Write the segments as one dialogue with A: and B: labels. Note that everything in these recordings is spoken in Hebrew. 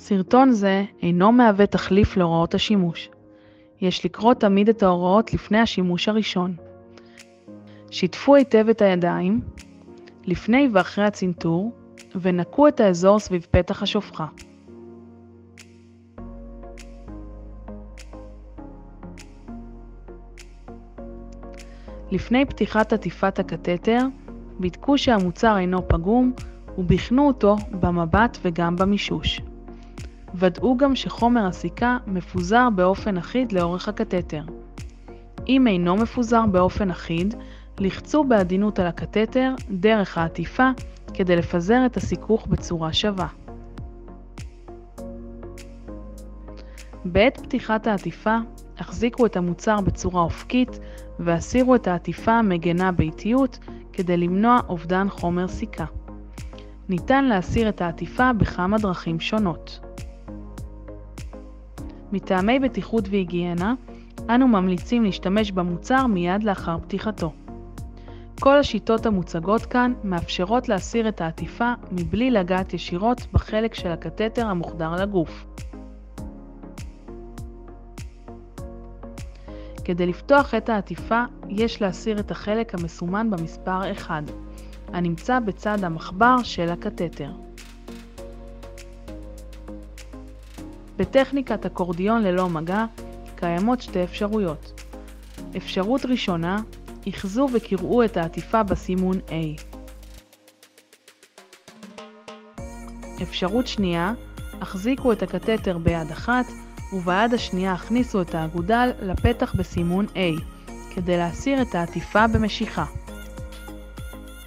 A: סרטון זה אינו מהווה תחליף להוראות השימוש. יש לקרוא תמיד את ההוראות לפני השימוש הראשון. שיתפו היטב את הידיים, לפני ואחרי הצנתור, ונקו את האזור סביב פתח השופחה. לפני פתיחת עטיפת הקתטר, בדקו שהמוצר אינו פגום ובחנו אותו במבט וגם במישוש. ודאו גם שחומר הסיכה מפוזר באופן אחיד לאורך הקתטר. אם אינו מפוזר באופן אחיד, לחצו בעדינות על הקתטר דרך העטיפה כדי לפזר את הסיכוך בצורה שווה. בעת פתיחת העטיפה, החזיקו את המוצר בצורה אופקית והסירו את העטיפה המגנה באיטיות כדי למנוע אובדן חומר סיכה. ניתן להסיר את העטיפה בכמה דרכים שונות. מטעמי בטיחות והיגיינה, אנו ממליצים להשתמש במוצר מיד לאחר פתיחתו. כל השיטות המוצגות כאן מאפשרות להסיר את העטיפה מבלי לגעת ישירות בחלק של הקתטר המוחדר לגוף. כדי לפתוח את העטיפה, יש להסיר את החלק המסומן במספר 1, הנמצא בצד המחבר של הקתטר. בטכניקת אקורדיון ללא מגע קיימות שתי אפשרויות. אפשרות ראשונה, יחזו וקראו את העטיפה בסימון A. אפשרות שנייה, החזיקו את הקתטר ביד אחת וביד השנייה הכניסו את האגודל לפתח בסימון A, כדי להסיר את העטיפה במשיכה.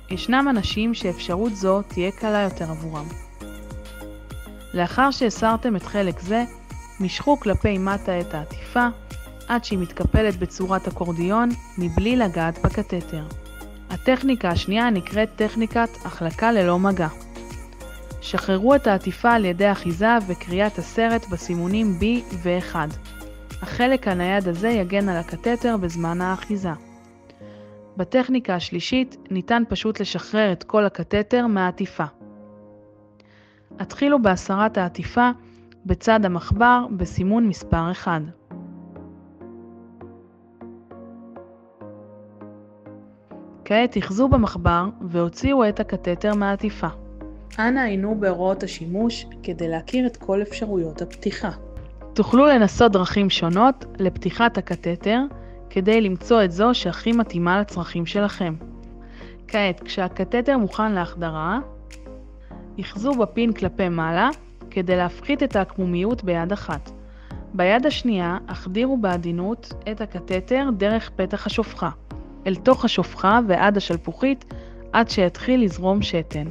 A: ישנם אנשים שאפשרות זו תהיה קלה יותר עבורם. לאחר שהסרתם את חלק זה, משכו כלפי מטה את העטיפה עד שהיא מתקפלת בצורת אקורדיון מבלי לגעת בקתטר. הטכניקה השנייה נקראת טכניקת החלקה ללא מגע. שחררו את העטיפה על ידי אחיזה וקריאת הסרט בסימונים B ו-1. החלק הנייד הזה יגן על הקתטר בזמן האחיזה. בטכניקה השלישית ניתן פשוט לשחרר את כל הקתטר מהעטיפה. התחילו בהסרת העטיפה בצד המחבר בסימון מספר 1. כעת יחזו במחבר והוציאו את הקתטר מהעטיפה. אנא עיינו בהוראות השימוש כדי להכיר את כל אפשרויות הפתיחה. תוכלו לנסות דרכים שונות לפתיחת הקתטר כדי למצוא את זו שהכי מתאימה לצרכים שלכם. כעת, כשהקתטר מוכן להחדרה, יחזו בפין כלפי מעלה כדי להפחית את העקמומיות ביד אחת. ביד השנייה, החדירו בעדינות את הקתטר דרך פתח השופחה, אל תוך השופחה ועד השלפוחית עד שיתחיל לזרום שתן.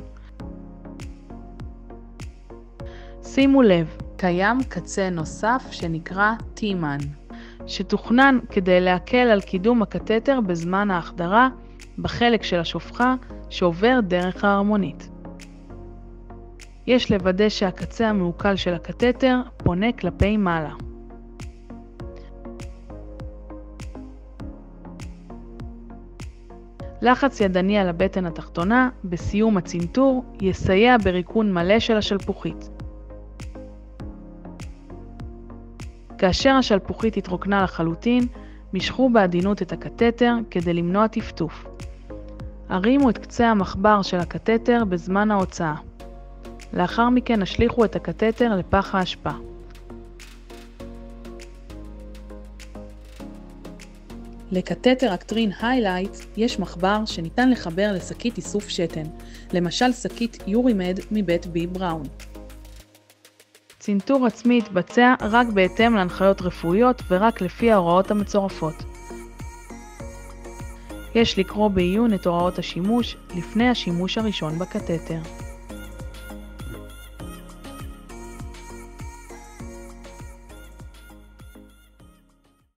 A: שימו לב, קיים קצה נוסף שנקרא T-Man, שתוכנן כדי להקל על קידום הקתטר בזמן ההחדרה בחלק של השופחה שעובר דרך ההרמונית. יש לוודא שהקצה המעוקל של הקתטר פונה כלפי מעלה. לחץ ידני על הבטן התחתונה בסיום הצנתור יסייע בריקון מלא של השלפוחית. כאשר השלפוחית התרוקנה לחלוטין, משכו בעדינות את הקתטר כדי למנוע טפטוף. הרימו את קצה המחבר של הקתטר בזמן ההוצאה. לאחר מכן השליכו את הקתטר לפח האשפה. לקתטר אקטרין היילייט יש מחבר שניתן לחבר לשקית איסוף שתן, למשל שקית יורימד מבית בי בראון. צנתור עצמי יתבצע רק בהתאם להנחיות רפואיות ורק לפי ההוראות המצורפות. יש לקרוא בעיון את הוראות השימוש לפני השימוש הראשון בקתטר.